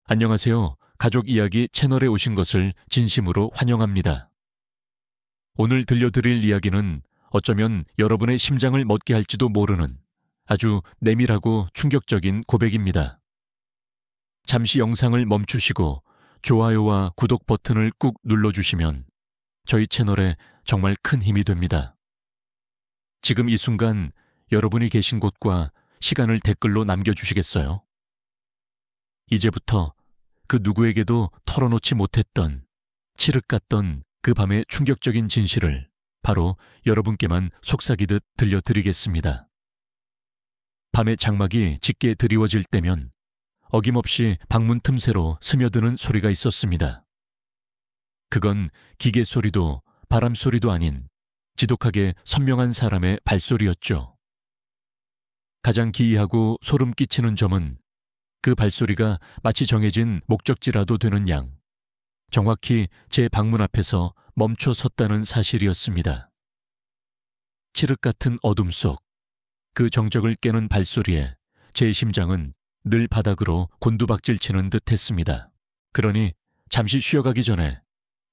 안녕하세요. 가족 이야기 채널에 오신 것을 진심으로 환영합니다. 오늘 들려드릴 이야기는 어쩌면 여러분의 심장을 멎게 할지도 모르는 아주 내밀하고 충격적인 고백입니다. 잠시 영상을 멈추시고 좋아요와 구독 버튼을 꾹 눌러주시면 저희 채널에 정말 큰 힘이 됩니다. 지금 이 순간 여러분이 계신 곳과 시간을 댓글로 남겨주시겠어요? 이제부터 그 누구에게도 털어놓지 못했던 칠흑 같던 그 밤의 충격적인 진실을 바로 여러분께만 속삭이듯 들려드리겠습니다. 밤의 장막이 짙게 드리워질 때면 어김없이 방문 틈새로 스며드는 소리가 있었습니다. 그건 기계 소리도 바람 소리도 아닌 지독하게 선명한 사람의 발소리였죠. 가장 기이하고 소름 끼치는 점은 그 발소리가 마치 정해진 목적지라도 되는 양 정확히 제 방문 앞에서 멈춰 섰다는 사실이었습니다. 칠흑 같은 어둠 속 그 정적을 깨는 발소리에 제 심장은 늘 바닥으로 곤두박질 치는 듯 했습니다. 그러니 잠시 쉬어가기 전에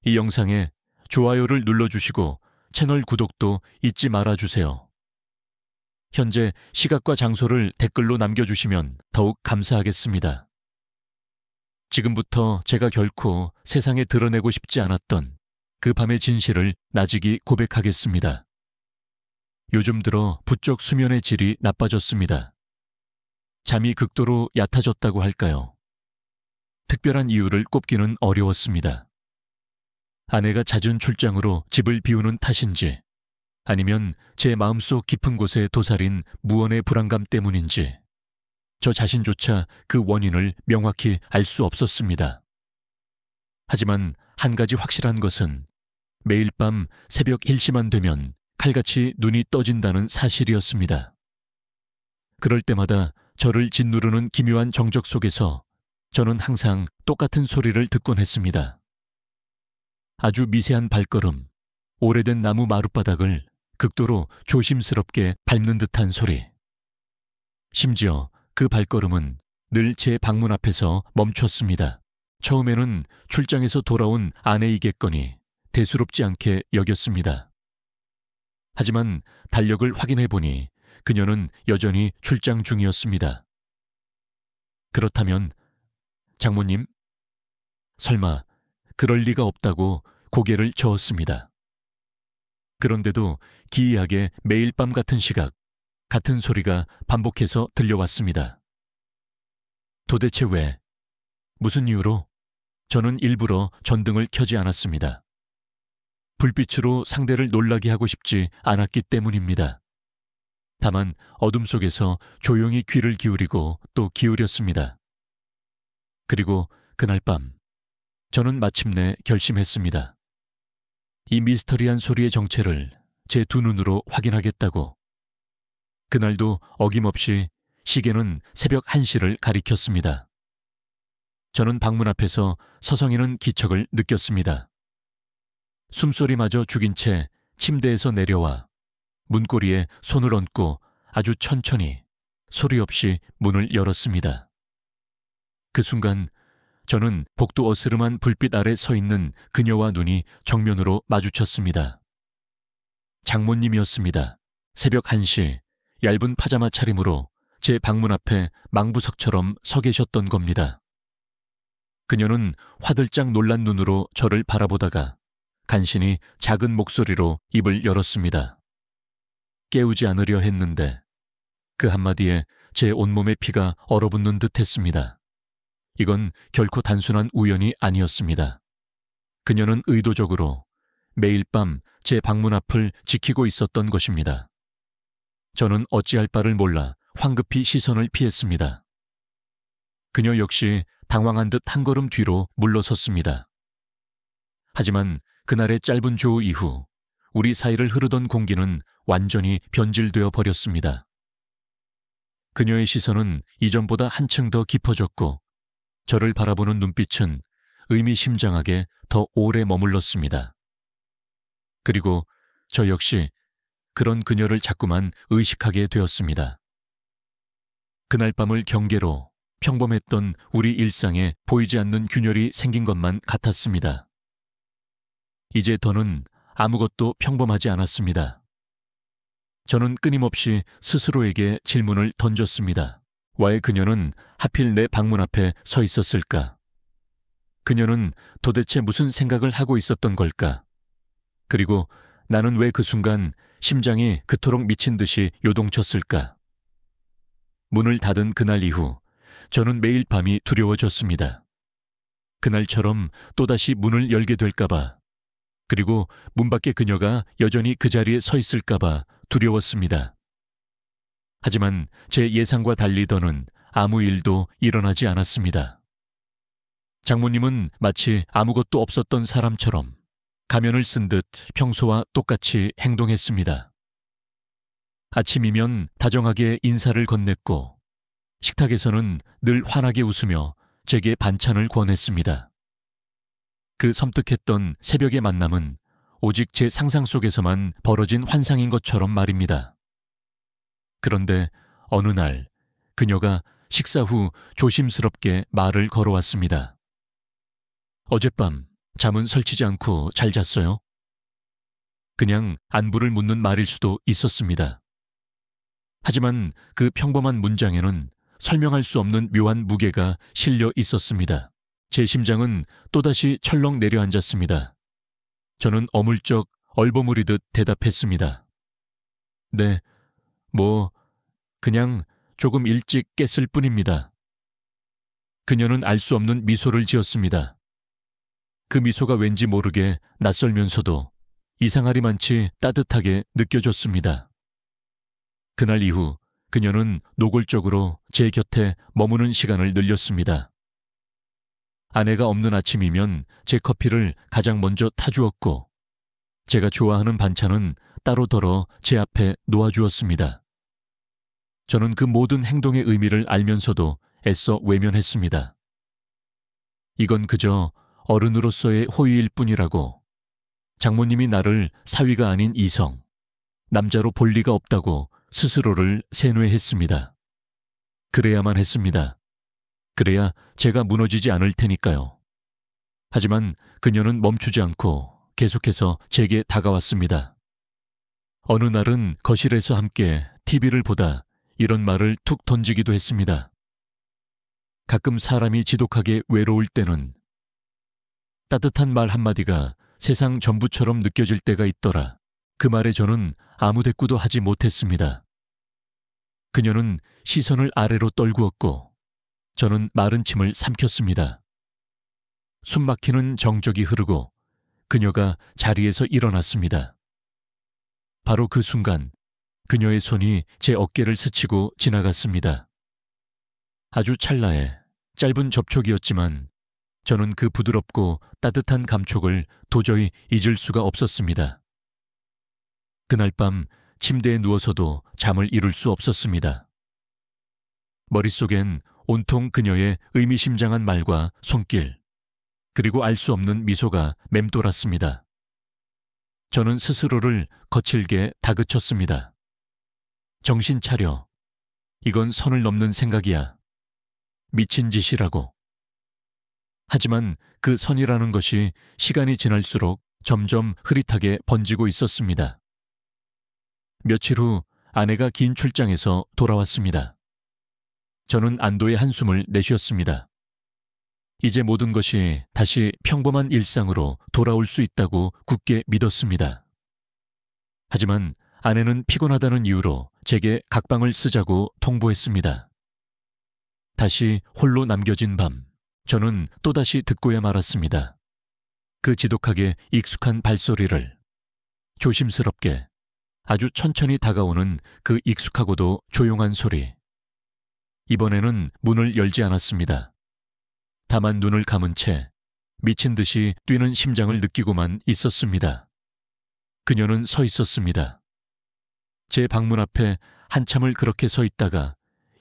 이 영상에 좋아요를 눌러주시고 채널 구독도 잊지 말아주세요. 현재 시각과 장소를 댓글로 남겨주시면 더욱 감사하겠습니다. 지금부터 제가 결코 세상에 드러내고 싶지 않았던 그 밤의 진실을 나직이 고백하겠습니다. 요즘 들어 부쩍 수면의 질이 나빠졌습니다. 잠이 극도로 얕아졌다고 할까요? 특별한 이유를 꼽기는 어려웠습니다. 아내가 잦은 출장으로 집을 비우는 탓인지 아니면 제 마음속 깊은 곳에 도사린 무언의 불안감 때문인지 저 자신조차 그 원인을 명확히 알 수 없었습니다. 하지만 한 가지 확실한 것은 매일 밤 새벽 1시만 되면 칼같이 눈이 떠진다는 사실이었습니다. 그럴 때마다 저를 짓누르는 기묘한 정적 속에서 저는 항상 똑같은 소리를 듣곤 했습니다. 아주 미세한 발걸음, 오래된 나무 마룻바닥을 극도로 조심스럽게 밟는 듯한 소리. 심지어 그 발걸음은 늘 제 방문 앞에서 멈췄습니다. 처음에는 출장에서 돌아온 아내이겠거니 대수롭지 않게 여겼습니다. 하지만 달력을 확인해보니 그녀는 여전히 출장 중이었습니다. 그렇다면 장모님? 설마 그럴 리가 없다고 고개를 저었습니다. 그런데도 기이하게 매일 밤 같은 시각, 같은 소리가 반복해서 들려왔습니다. 도대체 왜? 무슨 이유로? 저는 일부러 전등을 켜지 않았습니다. 불빛으로 상대를 놀라게 하고 싶지 않았기 때문입니다. 다만 어둠 속에서 조용히 귀를 기울이고 또 기울였습니다. 그리고 그날 밤, 저는 마침내 결심했습니다. 이 미스터리한 소리의 정체를 제 두 눈으로 확인하겠다고. 그날도 어김없이 시계는 새벽 1시를 가리켰습니다. 저는 방문 앞에서 서성이는 기척을 느꼈습니다. 숨소리마저 죽인 채 침대에서 내려와 문고리에 손을 얹고 아주 천천히 소리 없이 문을 열었습니다. 그 순간 저는 복도 어스름한 불빛 아래 서 있는 그녀와 눈이 정면으로 마주쳤습니다. 장모님이었습니다. 새벽 1시 얇은 파자마 차림으로 제 방문 앞에 망부석처럼 서 계셨던 겁니다. 그녀는 화들짝 놀란 눈으로 저를 바라보다가 간신히 작은 목소리로 입을 열었습니다. 깨우지 않으려 했는데 그 한마디에 제 온몸의 피가 얼어붙는 듯 했습니다. 이건 결코 단순한 우연이 아니었습니다. 그녀는 의도적으로 매일 밤 제 방문 앞을 지키고 있었던 것입니다. 저는 어찌할 바를 몰라 황급히 시선을 피했습니다. 그녀 역시 당황한 듯 한 걸음 뒤로 물러섰습니다. 하지만 그날의 짧은 조우 이후 우리 사이를 흐르던 공기는 완전히 변질되어 버렸습니다. 그녀의 시선은 이전보다 한층 더 깊어졌고 저를 바라보는 눈빛은 의미심장하게 더 오래 머물렀습니다. 그리고 저 역시 그런 그녀를 자꾸만 의식하게 되었습니다. 그날 밤을 경계로 평범했던 우리 일상에 보이지 않는 균열이 생긴 것만 같았습니다. 이제 더는 아무것도 평범하지 않았습니다. 저는 끊임없이 스스로에게 질문을 던졌습니다. 왜 그녀는 하필 내 방문 앞에 서 있었을까? 그녀는 도대체 무슨 생각을 하고 있었던 걸까? 그리고 나는 왜 그 순간 심장이 그토록 미친 듯이 요동쳤을까? 문을 닫은 그날 이후 저는 매일 밤이 두려워졌습니다. 그날처럼 또다시 문을 열게 될까봐, 그리고 문 밖에 그녀가 여전히 그 자리에 서 있을까봐 두려웠습니다. 하지만 제 예상과 달리 더는 아무 일도 일어나지 않았습니다. 장모님은 마치 아무것도 없었던 사람처럼 가면을 쓴 듯 평소와 똑같이 행동했습니다. 아침이면 다정하게 인사를 건넸고 식탁에서는 늘 환하게 웃으며 제게 반찬을 권했습니다. 그 섬뜩했던 새벽의 만남은 오직 제 상상 속에서만 벌어진 환상인 것처럼 말입니다. 그런데 어느 날 그녀가 식사 후 조심스럽게 말을 걸어왔습니다. 어젯밤 잠은 설치지 않고 잘 잤어요? 그냥 안부를 묻는 말일 수도 있었습니다. 하지만 그 평범한 문장에는 설명할 수 없는 묘한 무게가 실려 있었습니다. 제 심장은 또다시 철렁 내려앉았습니다. 저는 어물쩍 얼버무리듯 대답했습니다. 네, 그냥 조금 일찍 깼을 뿐입니다. 그녀는 알 수 없는 미소를 지었습니다. 그 미소가 왠지 모르게 낯설면서도 이상하리만치 따뜻하게 느껴졌습니다. 그날 이후 그녀는 노골적으로 제 곁에 머무는 시간을 늘렸습니다. 아내가 없는 아침이면 제 커피를 가장 먼저 타주었고, 제가 좋아하는 반찬은 따로 덜어 제 앞에 놓아주었습니다. 저는 그 모든 행동의 의미를 알면서도 애써 외면했습니다. 이건 그저 어른으로서의 호의일 뿐이라고, 장모님이 나를 사위가 아닌 이성, 남자로 볼 리가 없다고 스스로를 세뇌했습니다. 그래야만 했습니다. 그래야 제가 무너지지 않을 테니까요. 하지만 그녀는 멈추지 않고 계속해서 제게 다가왔습니다. 어느 날은 거실에서 함께 TV를 보다 이런 말을 툭 던지기도 했습니다. 가끔 사람이 지독하게 외로울 때는 따뜻한 말 한마디가 세상 전부처럼 느껴질 때가 있더라. 그 말에 저는 아무 대꾸도 하지 못했습니다. 그녀는 시선을 아래로 떨구었고 저는 마른 침을 삼켰습니다. 숨막히는 정적이 흐르고 그녀가 자리에서 일어났습니다. 바로 그 순간 그녀의 손이 제 어깨를 스치고 지나갔습니다. 아주 찰나의 짧은 접촉이었지만 저는 그 부드럽고 따뜻한 감촉을 도저히 잊을 수가 없었습니다. 그날 밤 침대에 누워서도 잠을 이룰 수 없었습니다. 머릿속엔 온통 그녀의 의미심장한 말과 손길, 그리고 알 수 없는 미소가 맴돌았습니다. 저는 스스로를 거칠게 다그쳤습니다. 정신 차려. 이건 선을 넘는 생각이야. 미친 짓이라고. 하지만 그 선이라는 것이 시간이 지날수록 점점 흐릿하게 번지고 있었습니다. 며칠 후 아내가 긴 출장에서 돌아왔습니다. 저는 안도의 한숨을 내쉬었습니다. 이제 모든 것이 다시 평범한 일상으로 돌아올 수 있다고 굳게 믿었습니다. 하지만 아내는 피곤하다는 이유로 제게 각방을 쓰자고 통보했습니다. 다시 홀로 남겨진 밤, 저는 또다시 듣고야 말았습니다. 그 지독하게 익숙한 발소리를, 조심스럽게, 아주 천천히 다가오는 그 익숙하고도 조용한 소리. 이번에는 문을 열지 않았습니다. 다만 눈을 감은 채 미친 듯이 뛰는 심장을 느끼고만 있었습니다. 그녀는 서 있었습니다. 제 방문 앞에 한참을 그렇게 서 있다가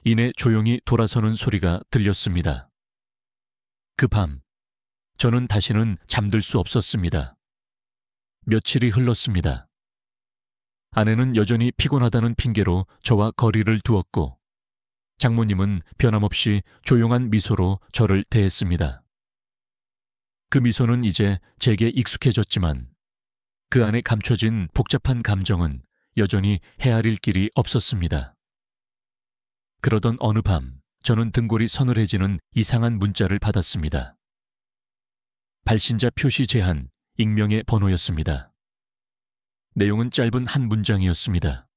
이내 조용히 돌아서는 소리가 들렸습니다. 그 밤, 저는 다시는 잠들 수 없었습니다. 며칠이 흘렀습니다. 아내는 여전히 피곤하다는 핑계로 저와 거리를 두었고, 장모님은 변함없이 조용한 미소로 저를 대했습니다. 그 미소는 이제 제게 익숙해졌지만 그 안에 감춰진 복잡한 감정은 여전히 헤아릴 길이 없었습니다. 그러던 어느 밤, 저는 등골이 서늘해지는 이상한 문자를 받았습니다. 발신자 표시 제한, 익명의 번호였습니다. 내용은 짧은 한 문장이었습니다.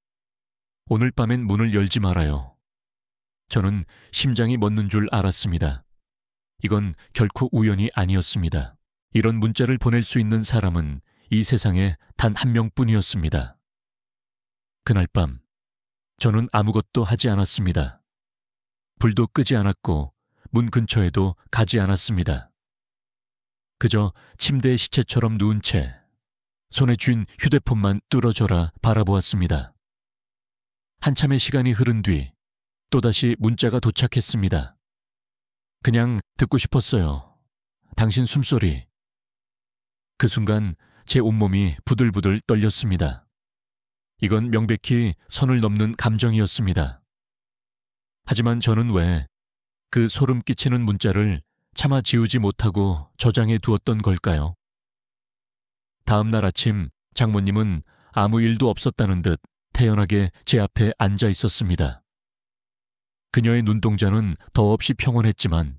오늘 밤엔 문을 열지 말아요. 저는 심장이 멎는 줄 알았습니다. 이건 결코 우연이 아니었습니다. 이런 문자를 보낼 수 있는 사람은 이 세상에 단 한 명뿐이었습니다. 그날 밤, 저는 아무것도 하지 않았습니다. 불도 끄지 않았고 문 근처에도 가지 않았습니다. 그저 침대에 시체처럼 누운 채 손에 쥔 휴대폰만 뚫어져라 바라보았습니다. 한참의 시간이 흐른 뒤 또다시 문자가 도착했습니다. 그냥 듣고 싶었어요. 당신 숨소리. 그 순간 제 온몸이 부들부들 떨렸습니다. 이건 명백히 선을 넘는 감정이었습니다. 하지만 저는 왜 그 소름 끼치는 문자를 차마 지우지 못하고 저장해 두었던 걸까요? 다음 날 아침 장모님은 아무 일도 없었다는 듯 태연하게 제 앞에 앉아 있었습니다. 그녀의 눈동자는 더없이 평온했지만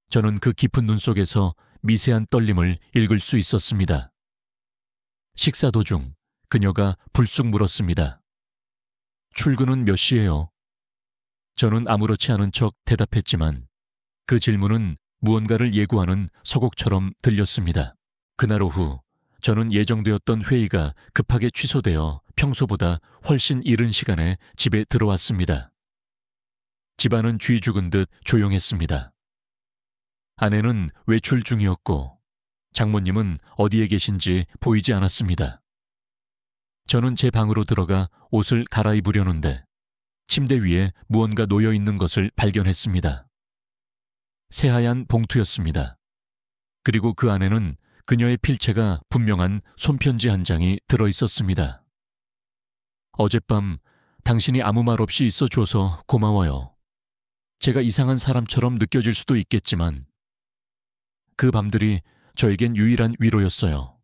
저는 그 깊은 눈 속에서 미세한 떨림을 읽을 수 있었습니다. 식사 도중 그녀가 불쑥 물었습니다. 출근은 몇 시예요? 저는 아무렇지 않은 척 대답했지만 그 질문은 무언가를 예고하는 서곡처럼 들렸습니다. 그날 오후 저는 예정되었던 회의가 급하게 취소되어 평소보다 훨씬 이른 시간에 집에 들어왔습니다. 집안은 쥐 죽은 듯 조용했습니다. 아내는 외출 중이었고 장모님은 어디에 계신지 보이지 않았습니다. 저는 제 방으로 들어가 옷을 갈아입으려는데 침대 위에 무언가 놓여 있는 것을 발견했습니다. 새하얀 봉투였습니다. 그리고 그 안에는 그녀의 필체가 분명한 손편지 한 장이 들어 있었습니다. 어젯밤 당신이 아무 말 없이 있어줘서 고마워요. 제가 이상한 사람처럼 느껴질 수도 있겠지만 그 밤들이 저에겐 유일한 위로였어요.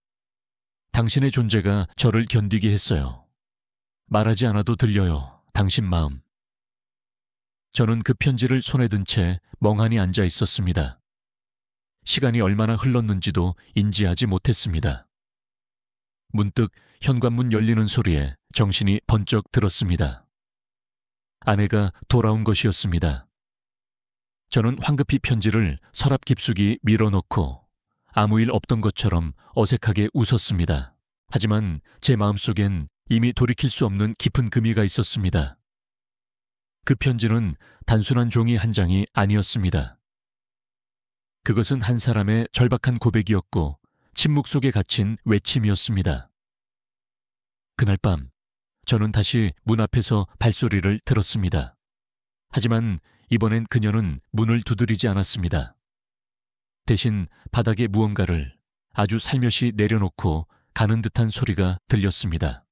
당신의 존재가 저를 견디게 했어요. 말하지 않아도 들려요. 당신 마음. 저는 그 편지를 손에 든 채 멍하니 앉아 있었습니다. 시간이 얼마나 흘렀는지도 인지하지 못했습니다. 문득 현관문 열리는 소리에 정신이 번쩍 들었습니다. 아내가 돌아온 것이었습니다. 저는 황급히 편지를 서랍 깊숙이 밀어넣고 아무 일 없던 것처럼 어색하게 웃었습니다. 하지만 제 마음속엔 이미 돌이킬 수 없는 깊은 금이가 있었습니다. 그 편지는 단순한 종이 한 장이 아니었습니다. 그것은 한 사람의 절박한 고백이었고 침묵 속에 갇힌 외침이었습니다. 그날 밤 저는 다시 문 앞에서 발소리를 들었습니다. 하지만 이번엔 그녀는 문을 두드리지 않았습니다. 대신 바닥에 무언가를 아주 살며시 내려놓고 가는 듯한 소리가 들렸습니다.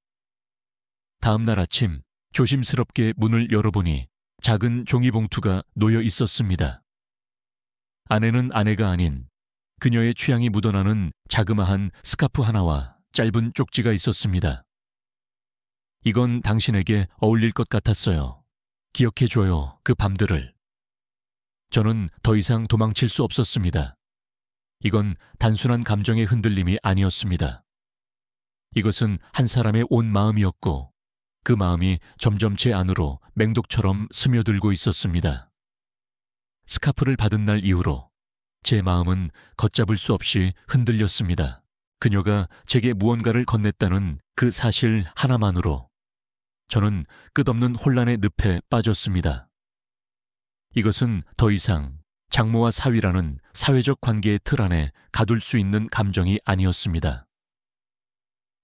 다음 날 아침 조심스럽게 문을 열어보니 작은 종이봉투가 놓여 있었습니다. 안에는 아내가 아닌 그녀의 취향이 묻어나는 자그마한 스카프 하나와 짧은 쪽지가 있었습니다. 이건 당신에게 어울릴 것 같았어요. 기억해줘요, 그 밤들을. 저는 더 이상 도망칠 수 없었습니다. 이건 단순한 감정의 흔들림이 아니었습니다. 이것은 한 사람의 온 마음이었고 그 마음이 점점 제 안으로 맹독처럼 스며들고 있었습니다. 스카프를 받은 날 이후로 제 마음은 걷잡을 수 없이 흔들렸습니다. 그녀가 제게 무언가를 건넸다는 그 사실 하나만으로 저는 끝없는 혼란의 늪에 빠졌습니다. 이것은 더 이상 장모와 사위라는 사회적 관계의 틀 안에 가둘 수 있는 감정이 아니었습니다.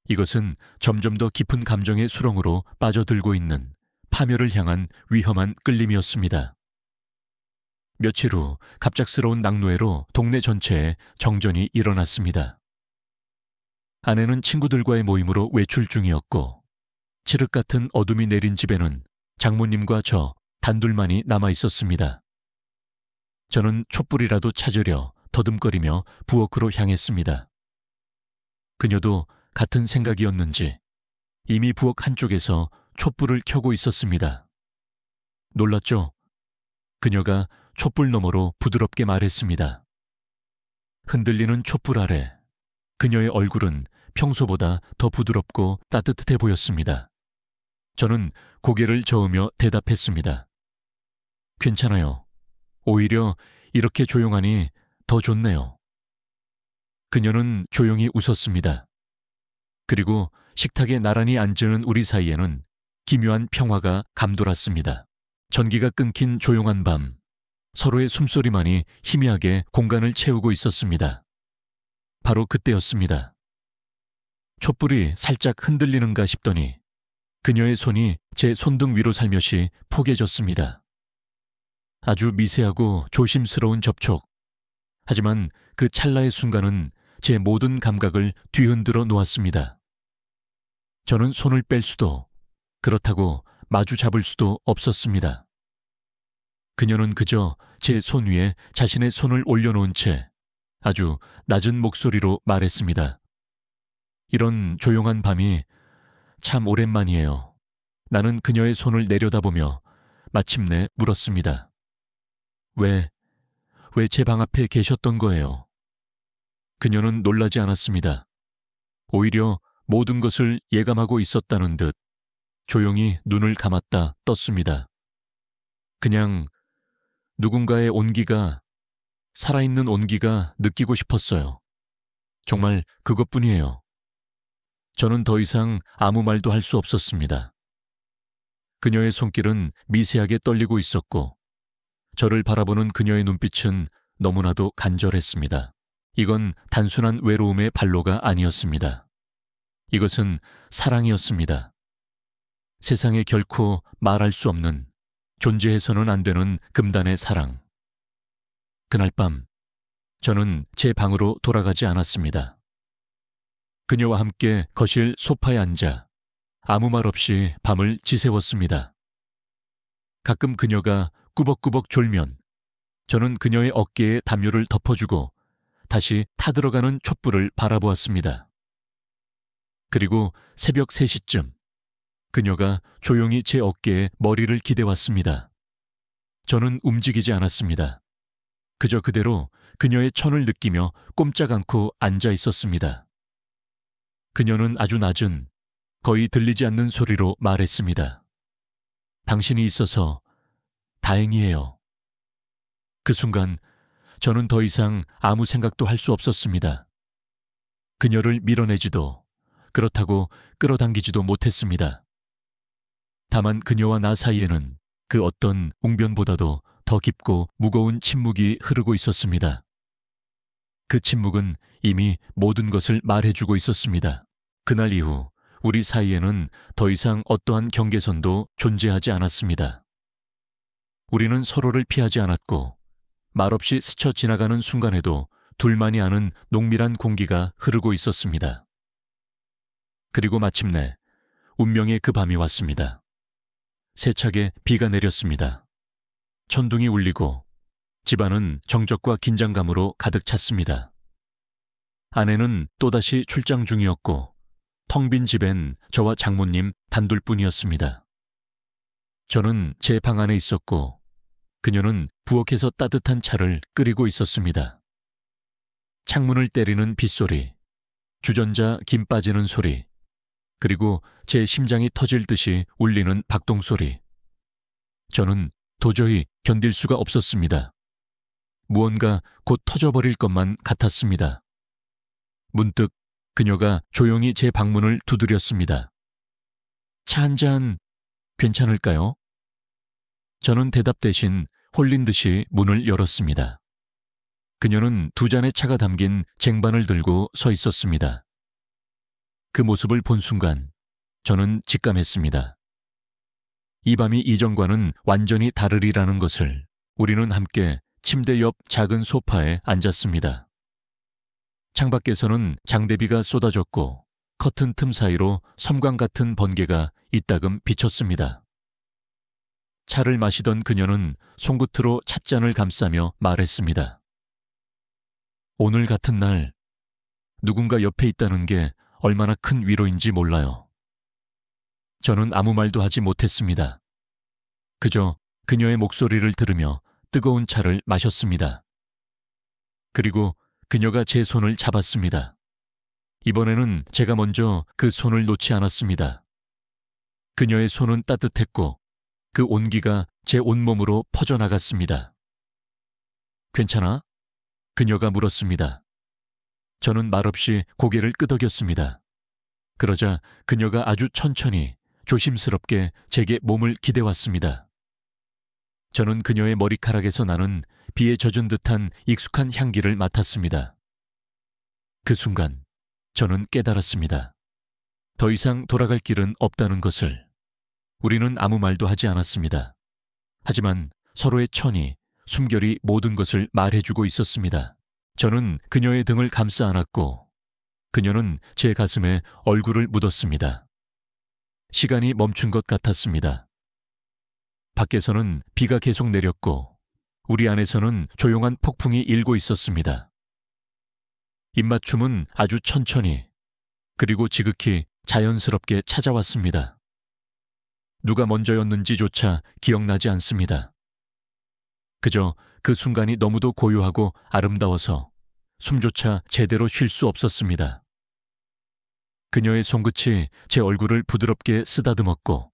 이것은 점점 더 깊은 감정의 수렁으로 빠져들고 있는 파멸을 향한 위험한 끌림이었습니다. 며칠 후 갑작스러운 낙노해로 동네 전체에 정전이 일어났습니다. 아내는 친구들과의 모임으로 외출 중이었고 칠흑 같은 어둠이 내린 집에는 장모님과 저 단둘만이 남아 있었습니다. 저는 촛불이라도 찾으려 더듬거리며 부엌으로 향했습니다. 그녀도 같은 생각이었는지 이미 부엌 한쪽에서 촛불을 켜고 있었습니다. 놀랐죠? 그녀가 촛불 너머로 부드럽게 말했습니다. 흔들리는 촛불 아래 그녀의 얼굴은 평소보다 더 부드럽고 따뜻해 보였습니다. 저는 고개를 저으며 대답했습니다. 괜찮아요. 오히려 이렇게 조용하니 더 좋네요. 그녀는 조용히 웃었습니다. 그리고 식탁에 나란히 앉은 우리 사이에는 기묘한 평화가 감돌았습니다. 전기가 끊긴 조용한 밤, 서로의 숨소리만이 희미하게 공간을 채우고 있었습니다. 바로 그때였습니다. 촛불이 살짝 흔들리는가 싶더니 그녀의 손이 제 손등 위로 살며시 포개졌습니다. 아주 미세하고 조심스러운 접촉. 하지만 그 찰나의 순간은 제 모든 감각을 뒤흔들어 놓았습니다. 저는 손을 뺄 수도, 그렇다고 마주 잡을 수도 없었습니다. 그녀는 그저 제 손 위에 자신의 손을 올려놓은 채 아주 낮은 목소리로 말했습니다. 이런 조용한 밤이 참 오랜만이에요. 나는 그녀의 손을 내려다보며 마침내 물었습니다. 왜 제 방 앞에 계셨던 거예요? 그녀는 놀라지 않았습니다. 오히려 모든 것을 예감하고 있었다는 듯 조용히 눈을 감았다 떴습니다. 그냥 누군가의 온기가, 살아있는 온기가 느끼고 싶었어요. 정말 그것뿐이에요. 저는 더 이상 아무 말도 할 수 없었습니다. 그녀의 손길은 미세하게 떨리고 있었고 저를 바라보는 그녀의 눈빛은 너무나도 간절했습니다. 이건 단순한 외로움의 발로가 아니었습니다. 이것은 사랑이었습니다. 세상에 결코 말할 수 없는, 존재해서는 안 되는 금단의 사랑. 그날 밤, 저는 제 방으로 돌아가지 않았습니다. 그녀와 함께 거실 소파에 앉아 아무 말 없이 밤을 지새웠습니다. 가끔 그녀가 꾸벅꾸벅 졸면 저는 그녀의 어깨에 담요를 덮어주고 다시 타들어가는 촛불을 바라보았습니다. 그리고 새벽 3시쯤 그녀가 조용히 제 어깨에 머리를 기대왔습니다. 저는 움직이지 않았습니다. 그저 그대로 그녀의 천을 느끼며 꼼짝 않고 앉아 있었습니다. 그녀는 아주 낮은, 거의 들리지 않는 소리로 말했습니다. 당신이 있어서 다행이에요. 그 순간 저는 더 이상 아무 생각도 할 수 없었습니다. 그녀를 밀어내지도, 그렇다고 끌어당기지도 못했습니다. 다만 그녀와 나 사이에는 그 어떤 웅변보다도 더 깊고 무거운 침묵이 흐르고 있었습니다. 그 침묵은 이미 모든 것을 말해주고 있었습니다. 그날 이후 우리 사이에는 더 이상 어떠한 경계선도 존재하지 않았습니다. 우리는 서로를 피하지 않았고 말없이 스쳐 지나가는 순간에도 둘만이 아는 농밀한 공기가 흐르고 있었습니다. 그리고 마침내 운명의 그 밤이 왔습니다. 세차게 비가 내렸습니다. 천둥이 울리고 집안은 정적과 긴장감으로 가득 찼습니다. 아내는 또다시 출장 중이었고 텅 빈 집엔 저와 장모님 단둘뿐이었습니다. 저는 제 방 안에 있었고 그녀는 부엌에서 따뜻한 차를 끓이고 있었습니다. 창문을 때리는 빗소리, 주전자 김 빠지는 소리, 그리고 제 심장이 터질 듯이 울리는 박동소리. 저는 도저히 견딜 수가 없었습니다. 무언가 곧 터져버릴 것만 같았습니다. 문득 그녀가 조용히 제 방문을 두드렸습니다. 차 한 잔 괜찮을까요? 저는 대답 대신 홀린 듯이 문을 열었습니다. 그녀는 2잔의 차가 담긴 쟁반을 들고 서 있었습니다. 그 모습을 본 순간 저는 직감했습니다. 이 밤이 이전과는 완전히 다르리라는 것을. 우리는 함께 침대 옆 작은 소파에 앉았습니다. 창밖에서는 장대비가 쏟아졌고 커튼 틈 사이로 섬광 같은 번개가 이따금 비쳤습니다. 차를 마시던 그녀는 손끝으로 찻잔을 감싸며 말했습니다. 오늘 같은 날 누군가 옆에 있다는 게 얼마나 큰 위로인지 몰라요. 저는 아무 말도 하지 못했습니다. 그저 그녀의 목소리를 들으며 뜨거운 차를 마셨습니다. 그리고 그녀가 제 손을 잡았습니다. 이번에는 제가 먼저 그 손을 놓지 않았습니다. 그녀의 손은 따뜻했고 그 온기가 제 온몸으로 퍼져나갔습니다. 괜찮아? 그녀가 물었습니다. 저는 말없이 고개를 끄덕였습니다. 그러자 그녀가 아주 천천히 조심스럽게 제게 몸을 기대왔습니다. 저는 그녀의 머리카락에서 나는 비에 젖은 듯한 익숙한 향기를 맡았습니다. 그 순간 저는 깨달았습니다. 더 이상 돌아갈 길은 없다는 것을. 우리는 아무 말도 하지 않았습니다. 하지만 서로의 천이, 숨결이 모든 것을 말해주고 있었습니다. 저는 그녀의 등을 감싸 안았고 그녀는 제 가슴에 얼굴을 묻었습니다. 시간이 멈춘 것 같았습니다. 밖에서는 비가 계속 내렸고 우리 안에서는 조용한 폭풍이 일고 있었습니다. 입맞춤은 아주 천천히 그리고 지극히 자연스럽게 찾아왔습니다. 누가 먼저였는지조차 기억나지 않습니다. 그저 그 순간이 너무도 고요하고 아름다워서 숨조차 제대로 쉴 수 없었습니다. 그녀의 손끝이 제 얼굴을 부드럽게 쓰다듬었고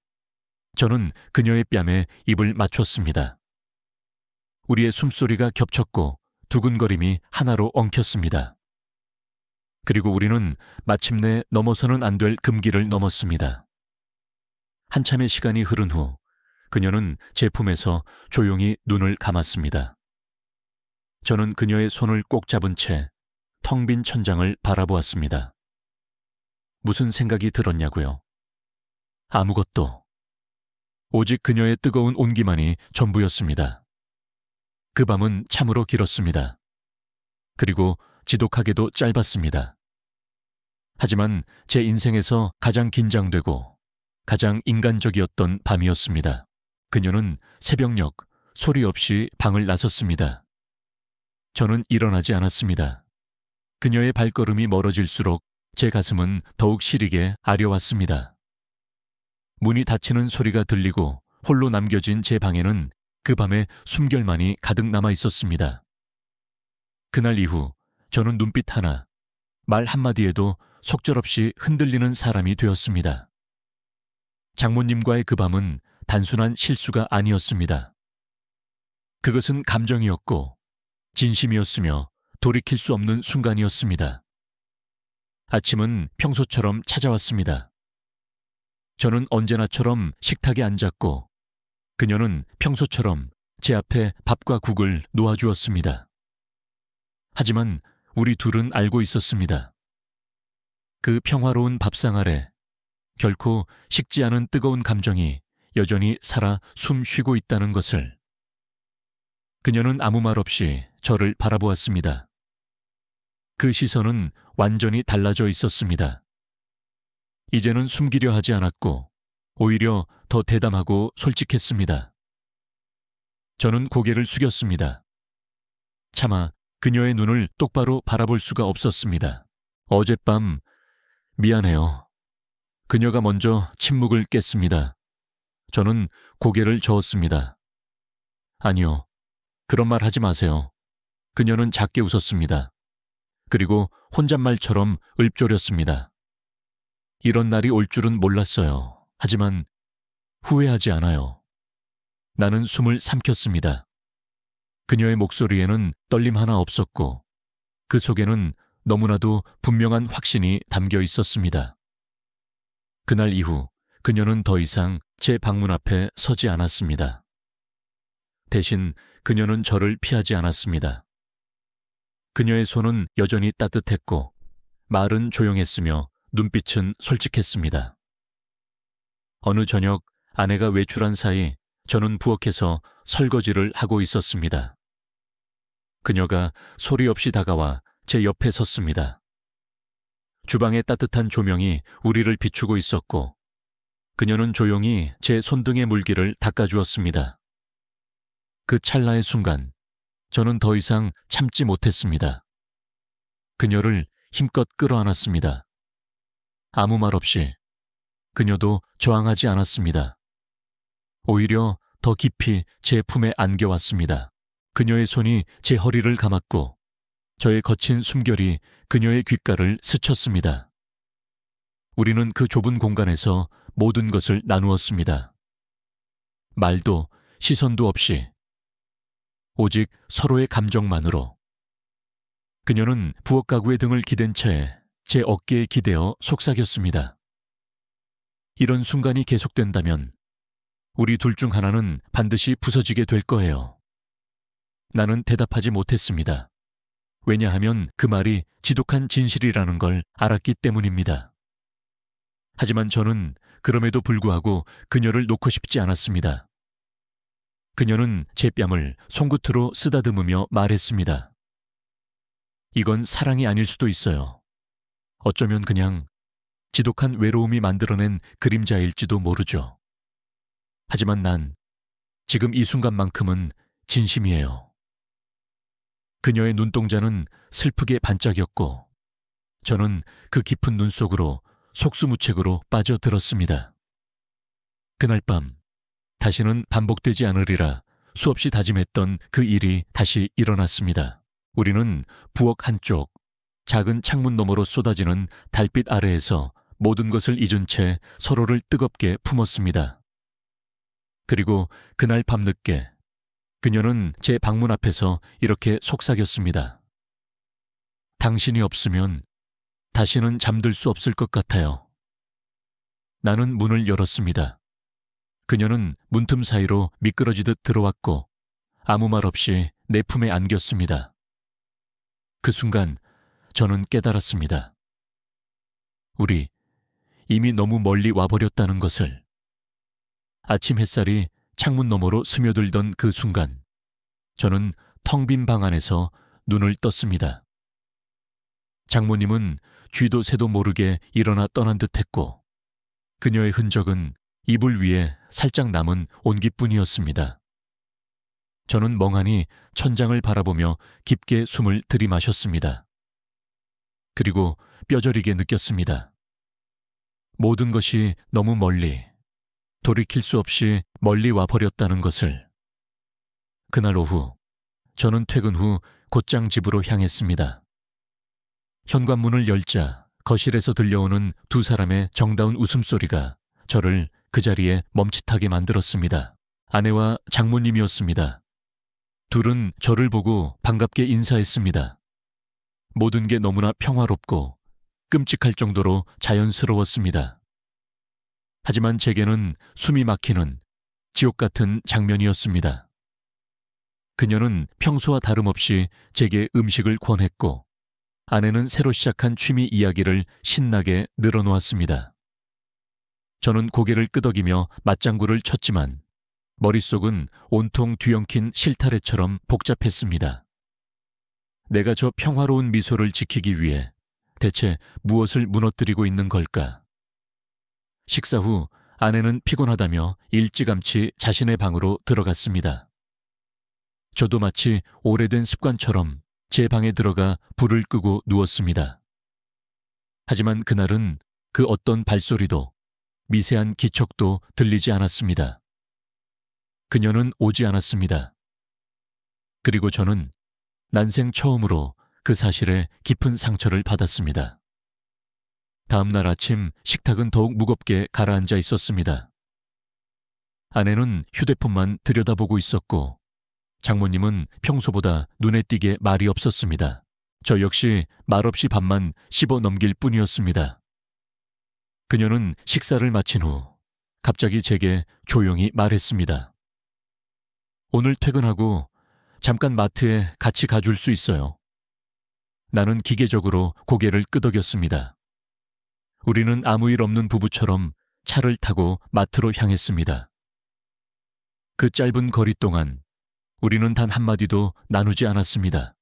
저는 그녀의 뺨에 입을 맞췄습니다. 우리의 숨소리가 겹쳤고 두근거림이 하나로 엉켰습니다. 그리고 우리는 마침내 넘어서는 안 될 금기를 넘었습니다. 한참의 시간이 흐른 후 그녀는 제 품에서 조용히 눈을 감았습니다. 저는 그녀의 손을 꼭 잡은 채 텅 빈 천장을 바라보았습니다. 무슨 생각이 들었냐고요? 아무것도. 오직 그녀의 뜨거운 온기만이 전부였습니다. 그 밤은 참으로 길었습니다. 그리고 지독하게도 짧았습니다. 하지만 제 인생에서 가장 긴장되고 가장 인간적이었던 밤이었습니다. 그녀는 새벽녘 소리 없이 방을 나섰습니다. 저는 일어나지 않았습니다. 그녀의 발걸음이 멀어질수록 제 가슴은 더욱 시리게 아려왔습니다. 문이 닫히는 소리가 들리고 홀로 남겨진 제 방에는 그 밤의 숨결만이 가득 남아 있었습니다. 그날 이후 저는 눈빛 하나, 말 한마디에도 속절없이 흔들리는 사람이 되었습니다. 장모님과의 그 밤은 단순한 실수가 아니었습니다. 그것은 감정이었고 진심이었으며 돌이킬 수 없는 순간이었습니다. 아침은 평소처럼 찾아왔습니다. 저는 언제나처럼 식탁에 앉았고 그녀는 평소처럼 제 앞에 밥과 국을 놓아주었습니다. 하지만 우리 둘은 알고 있었습니다. 그 평화로운 밥상 아래 결코 식지 않은 뜨거운 감정이 여전히 살아 숨 쉬고 있다는 것을. 그녀는 아무 말 없이 저를 바라보았습니다. 그 시선은 완전히 달라져 있었습니다. 이제는 숨기려 하지 않았고 오히려 더 대담하고 솔직했습니다. 저는 고개를 숙였습니다. 차마 그녀의 눈을 똑바로 바라볼 수가 없었습니다. 어젯밤 미안해요. 그녀가 먼저 침묵을 깼습니다. 저는 고개를 저었습니다. 아니요. 그런 말 하지 마세요. 그녀는 작게 웃었습니다. 그리고 혼잣말처럼 읊조렸습니다. 이런 날이 올 줄은 몰랐어요. 하지만 후회하지 않아요. 나는 숨을 삼켰습니다. 그녀의 목소리에는 떨림 하나 없었고 그 속에는 너무나도 분명한 확신이 담겨 있었습니다. 그날 이후 그녀는 더 이상 제 방문 앞에 서지 않았습니다. 대신 그녀는 저를 피하지 않았습니다. 그녀의 손은 여전히 따뜻했고 말은 조용했으며 눈빛은 솔직했습니다. 어느 저녁 아내가 외출한 사이 저는 부엌에서 설거지를 하고 있었습니다. 그녀가 소리 없이 다가와 제 옆에 섰습니다. 주방의 따뜻한 조명이 우리를 비추고 있었고 그녀는 조용히 제 손등의 물기를 닦아주었습니다. 그 찰나의 순간, 저는 더 이상 참지 못했습니다. 그녀를 힘껏 끌어안았습니다. 아무 말 없이 그녀도 저항하지 않았습니다. 오히려 더 깊이 제 품에 안겨왔습니다. 그녀의 손이 제 허리를 감았고 저의 거친 숨결이 그녀의 귓가를 스쳤습니다. 우리는 그 좁은 공간에서 모든 것을 나누었습니다. 말도 시선도 없이 오직 서로의 감정만으로. 그녀는 부엌 가구의 등을 기댄 채 제 어깨에 기대어 속삭였습니다. 이런 순간이 계속된다면 우리 둘 중 하나는 반드시 부서지게 될 거예요. 나는 대답하지 못했습니다. 왜냐하면 그 말이 지독한 진실이라는 걸 알았기 때문입니다. 하지만 저는 그럼에도 불구하고 그녀를 놓고 싶지 않았습니다. 그녀는 제 뺨을 손끝으로 쓰다듬으며 말했습니다. 이건 사랑이 아닐 수도 있어요. 어쩌면 그냥 지독한 외로움이 만들어낸 그림자일지도 모르죠. 하지만 난 지금 이 순간만큼은 진심이에요. 그녀의 눈동자는 슬프게 반짝였고 저는 그 깊은 눈 속으로 속수무책으로 빠져들었습니다. 그날 밤 다시는 반복되지 않으리라 수없이 다짐했던 그 일이 다시 일어났습니다. 우리는 부엌 한쪽 작은 창문 너머로 쏟아지는 달빛 아래에서 모든 것을 잊은 채 서로를 뜨겁게 품었습니다. 그리고 그날 밤늦게 그녀는 제 방문 앞에서 이렇게 속삭였습니다. 당신이 없으면 다시는 잠들 수 없을 것 같아요. 나는 문을 열었습니다. 그녀는 문틈 사이로 미끄러지듯 들어왔고 아무 말 없이 내 품에 안겼습니다. 그 순간 저는 깨달았습니다. 우리 이미 너무 멀리 와버렸다는 것을. 아침 햇살이 창문 너머로 스며들던 그 순간 저는 텅 빈 방 안에서 눈을 떴습니다. 장모님은 쥐도 새도 모르게 일어나 떠난 듯했고 그녀의 흔적은 이불 위에 살짝 남은 온기뿐이었습니다. 저는 멍하니 천장을 바라보며 깊게 숨을 들이마셨습니다. 그리고 뼈저리게 느꼈습니다. 모든 것이 너무 멀리, 돌이킬 수 없이 멀리 와버렸다는 것을. 그날 오후, 저는 퇴근 후 곧장 집으로 향했습니다. 현관문을 열자 거실에서 들려오는 두 사람의 정다운 웃음소리가 저를 그 자리에 멈칫하게 만들었습니다. 아내와 장모님이었습니다. 둘은 저를 보고 반갑게 인사했습니다. 모든 게 너무나 평화롭고 끔찍할 정도로 자연스러웠습니다. 하지만 제게는 숨이 막히는 지옥 같은 장면이었습니다. 그녀는 평소와 다름없이 제게 음식을 권했고 아내는 새로 시작한 취미 이야기를 신나게 늘어놓았습니다. 저는 고개를 끄덕이며 맞장구를 쳤지만 머릿속은 온통 뒤엉킨 실타래처럼 복잡했습니다. 내가 저 평화로운 미소를 지키기 위해 대체 무엇을 무너뜨리고 있는 걸까? 식사 후 아내는 피곤하다며 일찌감치 자신의 방으로 들어갔습니다. 저도 마치 오래된 습관처럼 제 방에 들어가 불을 끄고 누웠습니다. 하지만 그날은 그 어떤 발소리도 미세한 기척도 들리지 않았습니다. 그녀는 오지 않았습니다. 그리고 저는 난생 처음으로 그 사실에 깊은 상처를 받았습니다. 다음 날 아침 식탁은 더욱 무겁게 가라앉아 있었습니다. 아내는 휴대폰만 들여다보고 있었고 장모님은 평소보다 눈에 띄게 말이 없었습니다. 저 역시 말없이 밥만 씹어 넘길 뿐이었습니다. 그녀는 식사를 마친 후 갑자기 제게 조용히 말했습니다. 오늘 퇴근하고 잠깐 마트에 같이 가줄 수 있어요. 나는 기계적으로 고개를 끄덕였습니다. 우리는 아무 일 없는 부부처럼 차를 타고 마트로 향했습니다. 그 짧은 거리 동안 우리는 단 한마디도 나누지 않았습니다.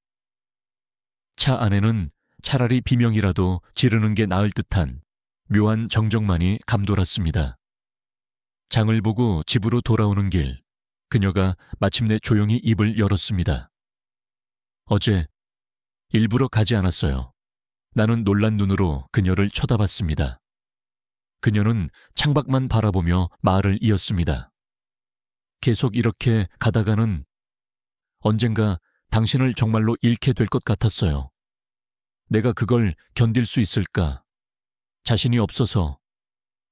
차 안에는 차라리 비명이라도 지르는 게 나을 듯한 묘한 정적만이 감돌았습니다. 장을 보고 집으로 돌아오는 길, 그녀가 마침내 조용히 입을 열었습니다. 어제 일부러 가지 않았어요. 나는 놀란 눈으로 그녀를 쳐다봤습니다. 그녀는 창밖만 바라보며 말을 이었습니다. 계속 이렇게 가다가는 언젠가 당신을 정말로 잃게 될 것 같았어요. 내가 그걸 견딜 수 있을까? 자신이 없어서.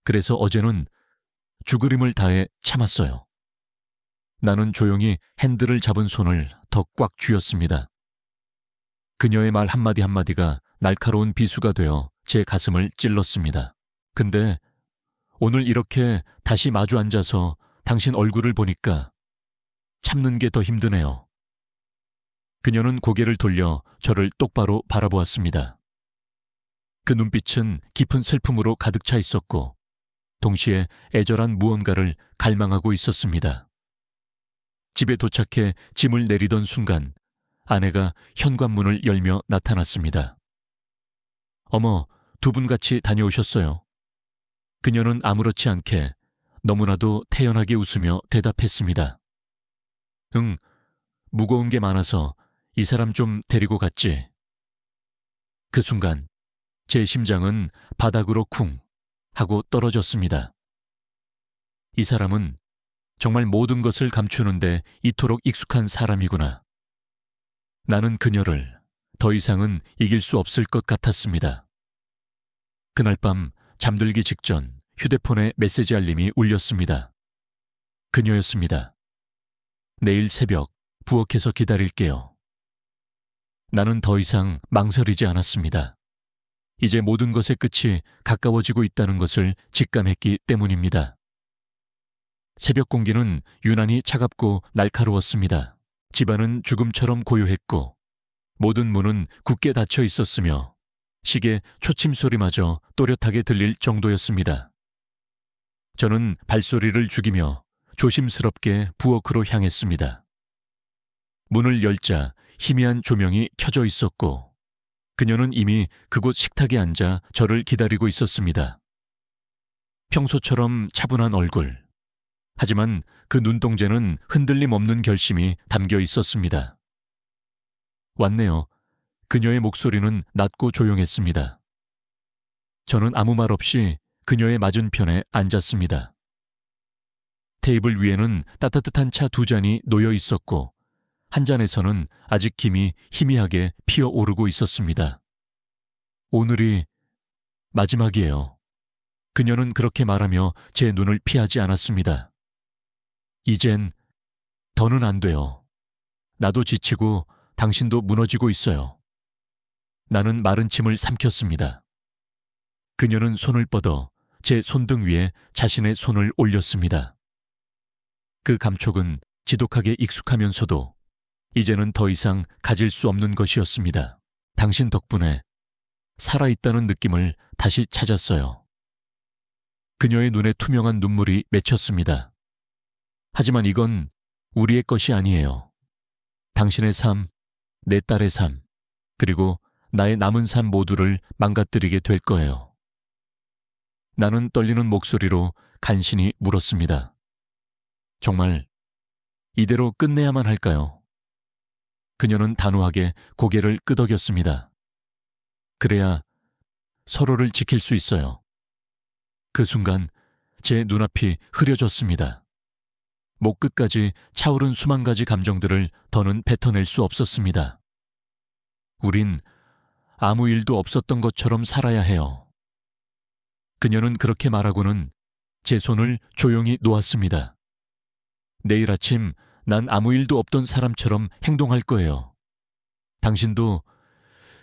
그래서 어제는 죽으림을 다해 참았어요. 나는 조용히 핸들을 잡은 손을 더 꽉 쥐었습니다. 그녀의 말 한마디 한마디가 날카로운 비수가 되어 제 가슴을 찔렀습니다. 근데 오늘 이렇게 다시 마주 앉아서 당신 얼굴을 보니까 참는 게 더 힘드네요. 그녀는 고개를 돌려 저를 똑바로 바라보았습니다. 그 눈빛은 깊은 슬픔으로 가득 차 있었고 동시에 애절한 무언가를 갈망하고 있었습니다. 집에 도착해 짐을 내리던 순간 아내가 현관문을 열며 나타났습니다. 어머, 두 분 같이 다녀오셨어요. 그녀는 아무렇지 않게 너무나도 태연하게 웃으며 대답했습니다. 응, 무거운 게 많아서 이 사람 좀 데리고 갔지. 그 순간 제 심장은 바닥으로 쿵 하고 떨어졌습니다. 이 사람은 정말 모든 것을 감추는데 이토록 익숙한 사람이구나. 나는 그녀를 더 이상은 이길 수 없을 것 같았습니다. 그날 밤 잠들기 직전 휴대폰에 메시지 알림이 울렸습니다. 그녀였습니다. 내일 새벽 부엌에서 기다릴게요. 나는 더 이상 망설이지 않았습니다. 이제 모든 것의 끝이 가까워지고 있다는 것을 직감했기 때문입니다. 새벽 공기는 유난히 차갑고 날카로웠습니다. 집안은 죽음처럼 고요했고 모든 문은 굳게 닫혀 있었으며 시계 초침 소리마저 또렷하게 들릴 정도였습니다. 저는 발소리를 죽이며 조심스럽게 부엌으로 향했습니다. 문을 열자 희미한 조명이 켜져 있었고 그녀는 이미 그곳 식탁에 앉아 저를 기다리고 있었습니다. 평소처럼 차분한 얼굴. 하지만 그 눈동자는 흔들림 없는 결심이 담겨 있었습니다. 왔네요. 그녀의 목소리는 낮고 조용했습니다. 저는 아무 말 없이 그녀의 맞은편에 앉았습니다. 테이블 위에는 따뜻한 차 두 잔이 놓여 있었고 한 잔에서는 아직 김이 희미하게 피어오르고 있었습니다. 오늘이 마지막이에요. 그녀는 그렇게 말하며 제 눈을 피하지 않았습니다. 이젠 더는 안 돼요. 나도 지치고 당신도 무너지고 있어요. 나는 마른 침을 삼켰습니다. 그녀는 손을 뻗어 제 손등 위에 자신의 손을 올렸습니다. 그 감촉은 지독하게 익숙하면서도 이제는 더 이상 가질 수 없는 것이었습니다. 당신 덕분에 살아있다는 느낌을 다시 찾았어요. 그녀의 눈에 투명한 눈물이 맺혔습니다. 하지만 이건 우리의 것이 아니에요. 당신의 삶, 내 딸의 삶, 그리고 나의 남은 삶 모두를 망가뜨리게 될 거예요. 나는 떨리는 목소리로 간신히 물었습니다. 정말 이대로 끝내야만 할까요? 그녀는 단호하게 고개를 끄덕였습니다. 그래야 서로를 지킬 수 있어요. 그 순간 제 눈앞이 흐려졌습니다. 목 끝까지 차오른 수만 가지 감정들을 더는 뱉어낼 수 없었습니다. 우린 아무 일도 없었던 것처럼 살아야 해요. 그녀는 그렇게 말하고는 제 손을 조용히 놓았습니다. 내일 아침 난 아무 일도 없던 사람처럼 행동할 거예요. 당신도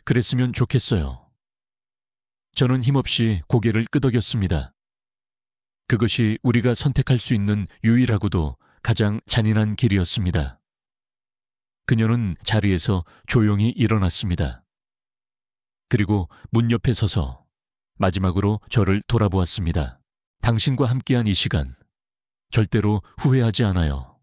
그랬으면 좋겠어요. 저는 힘없이 고개를 끄덕였습니다. 그것이 우리가 선택할 수 있는 유일하고도 가장 잔인한 길이었습니다. 그녀는 자리에서 조용히 일어났습니다. 그리고 문 옆에 서서 마지막으로 저를 돌아보았습니다. 당신과 함께한 이 시간, 절대로 후회하지 않아요.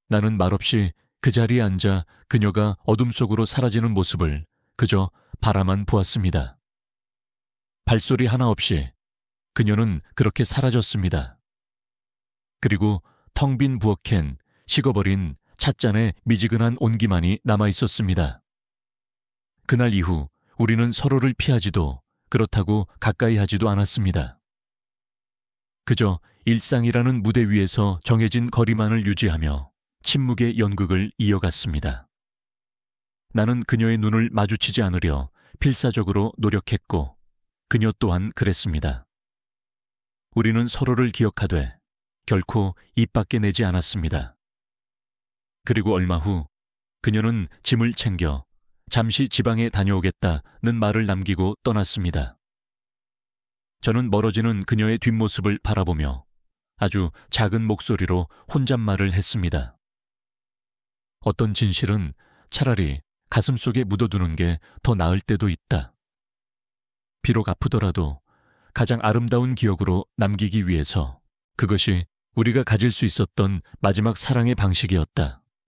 나는 말없이 그 자리에 앉아 그녀가 어둠 속으로 사라지는 모습을 그저 바라만 보았습니다. 발소리 하나 없이 그녀는 그렇게 사라졌습니다. 그리고 텅 빈 부엌엔 식어버린 찻잔의 미지근한 온기만이 남아 있었습니다. 그날 이후 우리는 서로를 피하지도 그렇다고 가까이 하지도 않았습니다. 그저 일상이라는 무대 위에서 정해진 거리만을 유지하며 침묵의 연극을 이어갔습니다. 나는 그녀의 눈을 마주치지 않으려 필사적으로 노력했고 그녀 또한 그랬습니다. 우리는 서로를 기억하되 결코 입 밖에 내지 않았습니다. 그리고 얼마 후 그녀는 짐을 챙겨 잠시 지방에 다녀오겠다는 말을 남기고 떠났습니다. 저는 멀어지는 그녀의 뒷모습을 바라보며 아주 작은 목소리로 혼잣말을 했습니다. 어떤 진실은 차라리 가슴속에 묻어두는 게 더 나을 때도 있다. 비록 아프더라도 가장 아름다운 기억으로 남기기 위해서 그것이 우리가 가질 수 있었던 마지막 사랑의 방식이었다.